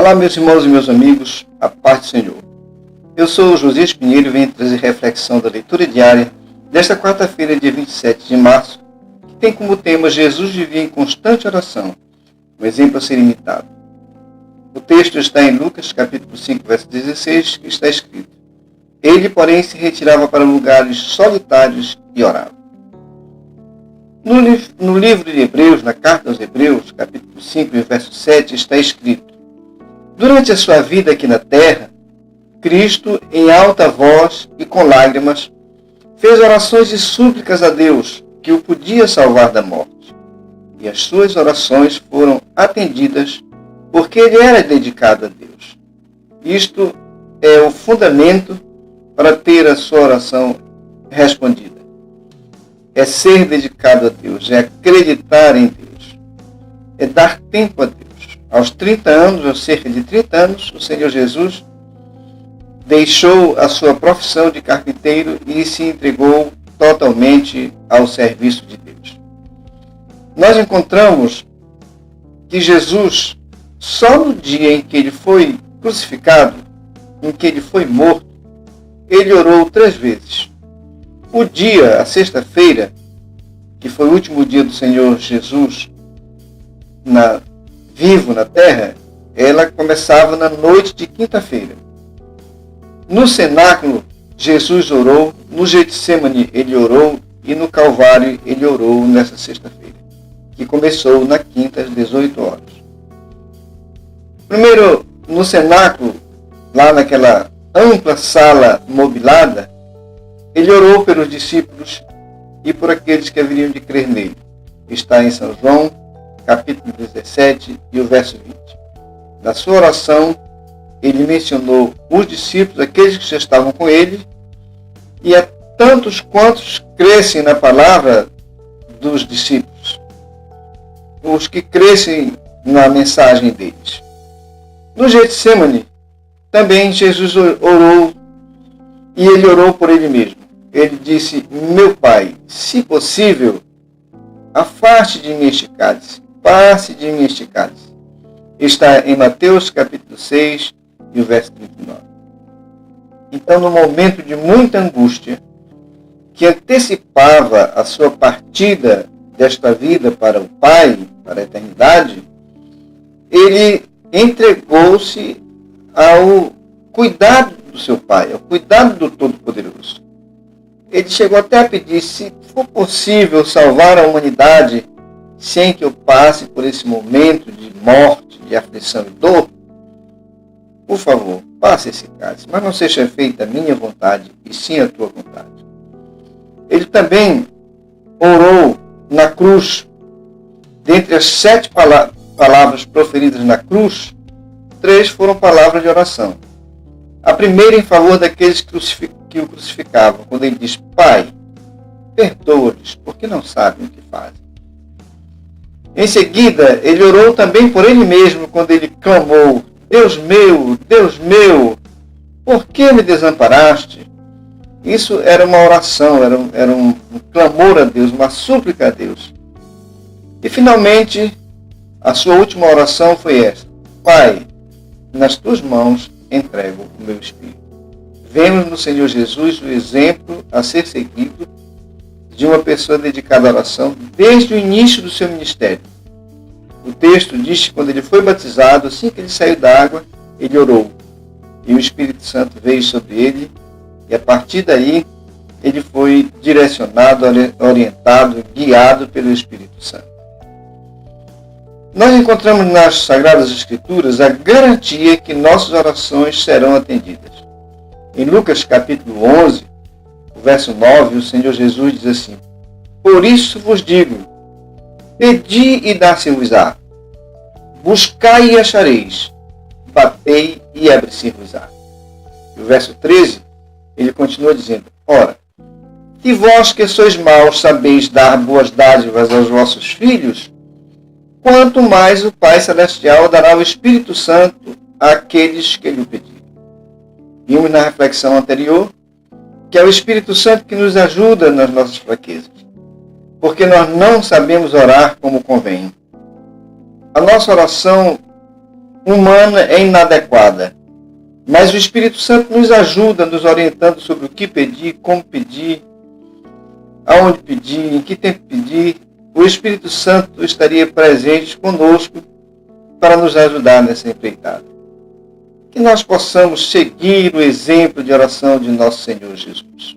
Olá, meus irmãos e meus amigos, a paz do Senhor. Eu sou o Josias Pinheiro e venho trazer reflexão da leitura diária desta quarta-feira, dia 27 de março, que tem como tema Jesus vivia em constante oração, um exemplo a ser imitado. O texto está em Lucas, capítulo 5, verso 16, que está escrito: Ele, porém, se retirava para lugares solitários e orava. No livro de Hebreus, na carta aos Hebreus, capítulo 5, verso 7, está escrito: Durante a sua vida aqui na terra, Cristo, em alta voz e com lágrimas, fez orações e súplicas a Deus, que o podia salvar da morte. E as suas orações foram atendidas, porque ele era dedicado a Deus. Isto é o fundamento para ter a sua oração respondida. É ser dedicado a Deus, é acreditar em Deus, é dar tempo a Deus. Aos 30 anos, ou cerca de 30 anos, o Senhor Jesus deixou a sua profissão de carpinteiro e se entregou totalmente ao serviço de Deus. Nós encontramos que Jesus, só no dia em que ele foi crucificado, em que ele foi morto, ele orou 3 vezes. O dia, a sexta-feira, que foi o último dia do Senhor Jesus vivo na terra, ela começava na noite de quinta-feira. No cenáculo, Jesus orou, no Getsemane ele orou e no Calvário ele orou nessa sexta-feira, que começou na quinta às 18 horas. Primeiro, no cenáculo, lá naquela ampla sala mobilada, ele orou pelos discípulos e por aqueles que haveriam de crer nele. Está em São João, capítulo 17 e o verso 20. Na sua oração, ele mencionou os discípulos, aqueles que já estavam com ele, e a tantos quantos crescem na palavra dos discípulos, os que crescem na mensagem deles. No Getsemane, também Jesus orou, e ele orou por ele mesmo. Ele disse: Meu Pai, se possível, afaste de mim este cálice, passe de mim este cálice. Está em Mateus capítulo 6 e o verso 39. Então, no momento de muita angústia, que antecipava a sua partida desta vida para o Pai, para a eternidade, ele entregou-se ao cuidado do seu Pai, ao cuidado do Todo-Poderoso. Ele chegou até a pedir: se for possível salvar a humanidade sem que eu passe por esse momento de morte, de aflição e dor, por favor, passe esse cálice, mas não seja feita a minha vontade, e sim a tua vontade. Ele também orou na cruz. Dentre as 7 palavras proferidas na cruz, 3 foram palavras de oração. A primeira em favor daqueles que o crucificavam, quando ele diz: Pai, perdoa-lhes, porque não sabem o que fazem. Em seguida, ele orou também por ele mesmo, quando ele clamou: Deus meu, por que me desamparaste? Isso era uma oração, era um clamor a Deus, uma súplica a Deus. E finalmente, a sua última oração foi esta: Pai, nas tuas mãos entrego o meu espírito. Vemos no Senhor Jesus o exemplo a ser seguido de uma pessoa dedicada à oração desde o início do seu ministério. O texto diz que quando ele foi batizado, assim que ele saiu da água, ele orou. E o Espírito Santo veio sobre ele, e a partir daí ele foi direcionado, orientado, guiado pelo Espírito Santo. Nós encontramos nas Sagradas Escrituras a garantia que nossas orações serão atendidas. Em Lucas capítulo 11, o verso 9, o Senhor Jesus diz assim: Por isso vos digo, pedi e dar-se-vos-á, buscai e achareis, batei e abre-se-vos-á. E o verso 13, ele continua dizendo: Ora, que vós que sois maus sabeis dar boas dádivas aos vossos filhos, quanto mais o Pai Celestial dará o Espírito Santo àqueles que lhe pedirem. Vimos na reflexão anterior que é o Espírito Santo que nos ajuda nas nossas fraquezas, porque nós não sabemos orar como convém. A nossa oração humana é inadequada. Mas o Espírito Santo nos ajuda, nos orientando sobre o que pedir, como pedir, aonde pedir, em que tempo pedir. O Espírito Santo estaria presente conosco para nos ajudar nessa empreitada. Que nós possamos seguir o exemplo de oração de nosso Senhor Jesus.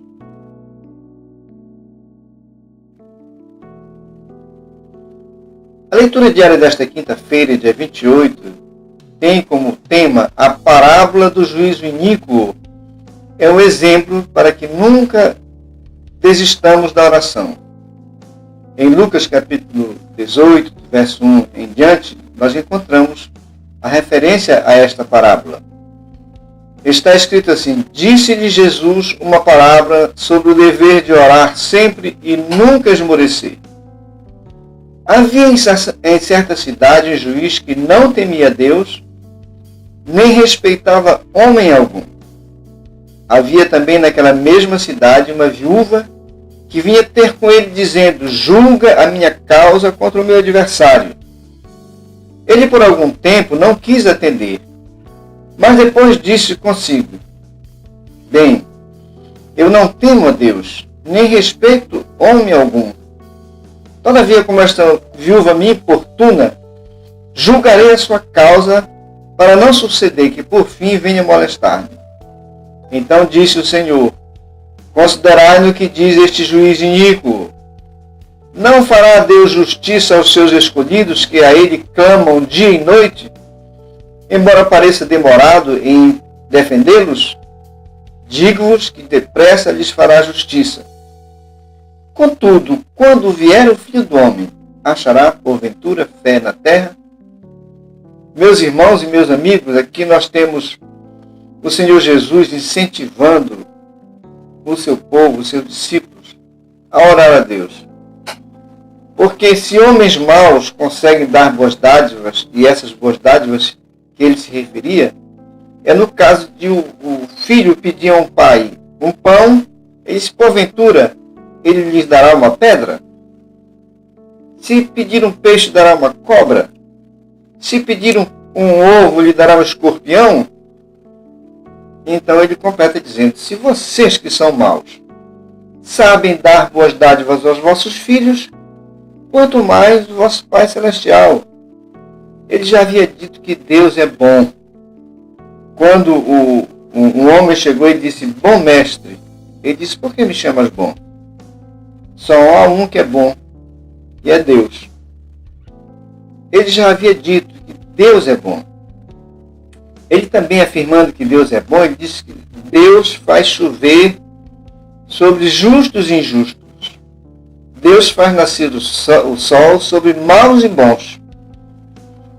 A leitura diária desta quinta-feira, dia 28, tem como tema a parábola do juízo iníquo. É um exemplo para que nunca desistamos da oração. Em Lucas capítulo 18, verso 1 em diante, nós encontramos a referência a esta parábola. Está escrito assim: disse-lhe Jesus uma parábola sobre o dever de orar sempre e nunca esmorecer. Havia em certa cidade um juiz que não temia Deus, nem respeitava homem algum. Havia também naquela mesma cidade uma viúva que vinha ter com ele dizendo: julga a minha causa contra o meu adversário. Ele por algum tempo não quis atender, mas depois disse consigo: bem, eu não temo a Deus, nem respeito homem algum. Todavia, como esta viúva me importuna, julgarei a sua causa, para não suceder que por fim venha molestar-me. Então disse o Senhor: considerai-no o que diz este juiz iníquo. Não fará Deus justiça aos seus escolhidos, que a ele clamam dia e noite? Embora pareça demorado em defendê-los, digo-vos que depressa lhes fará justiça. Contudo, quando vier o Filho do Homem, achará porventura fé na terra? Meus irmãos e meus amigos, aqui nós temos o Senhor Jesus incentivando o seu povo, os seus discípulos, a orar a Deus. Porque se homens maus conseguem dar boas dádivas, e essas boas dádivas que ele se referia, é no caso de o filho pedir a um pai um pão, e se porventura ele lhes dará uma pedra? Se pedir um peixe, dará uma cobra? Se pedir um ovo, lhe dará um escorpião? Então ele completa dizendo: se vocês que são maus sabem dar boas dádivas aos vossos filhos, quanto mais o vosso Pai Celestial. Ele já havia dito que Deus é bom. Quando um homem chegou e disse: bom mestre, ele disse: por que me chamas bom? Só há um que é bom, e é Deus. Ele já havia dito que Deus é bom. Ele também, afirmando que Deus é bom, ele disse que Deus faz chover sobre justos e injustos. Deus faz nascer o sol sobre maus e bons.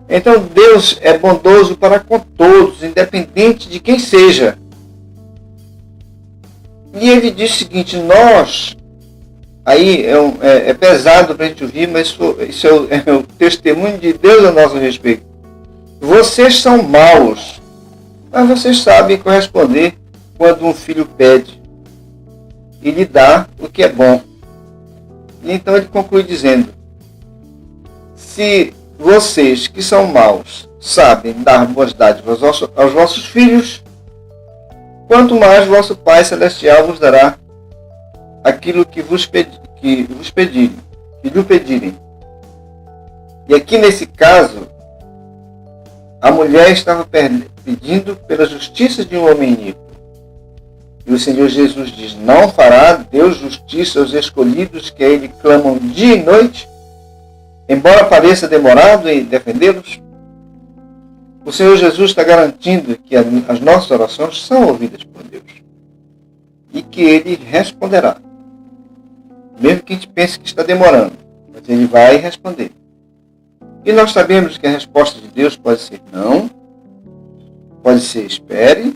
Então Deus é bondoso para com todos, independente de quem seja. E ele diz o seguinte: nós, aí é pesado para a gente ouvir, mas isso é o testemunho de Deus a nosso respeito. Vocês são maus, mas vocês sabem corresponder quando um filho pede e lhe dá o que é bom. E então ele conclui dizendo: se vocês que são maus sabem dar boas dádivas aos vossos filhos, quanto mais vosso Pai Celestial vos dará aquilo que lhe pedirem. E aqui nesse caso, a mulher estava pedindo pela justiça de um homem iníquo. E o Senhor Jesus diz: não fará Deus justiça aos escolhidos que a ele clamam dia e noite, embora pareça demorado em defendê-los? O Senhor Jesus está garantindo que as nossas orações são ouvidas por Deus e que Ele responderá. Mesmo que a gente pense que está demorando, mas Ele vai responder. E nós sabemos que a resposta de Deus pode ser não, pode ser espere,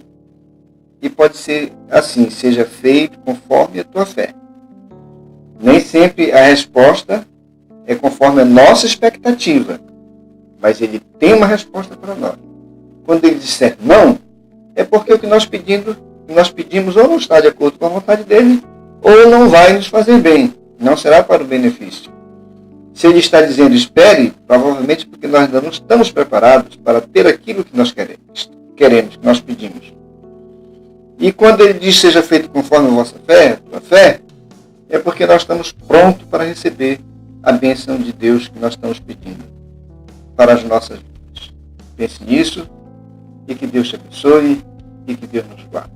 e pode ser assim: seja feito conforme a tua fé. Nem sempre a resposta é conforme a nossa expectativa, mas Ele tem uma resposta para nós. Quando Ele disser não, é porque o que nós pedimos ou não está de acordo com a vontade dEle, ou não vai nos fazer bem, não será para o benefício. Se Ele está dizendo espere, provavelmente porque porque nós ainda não estamos preparados para ter aquilo que nós queremos, que nós pedimos. E quando ele diz seja feito conforme a vossa fé, a tua fé, é porque nós estamos prontos para receber a bênção de Deus que nós estamos pedindo para as nossas vidas. Pense nisso e que Deus te abençoe e que Deus nos guarde.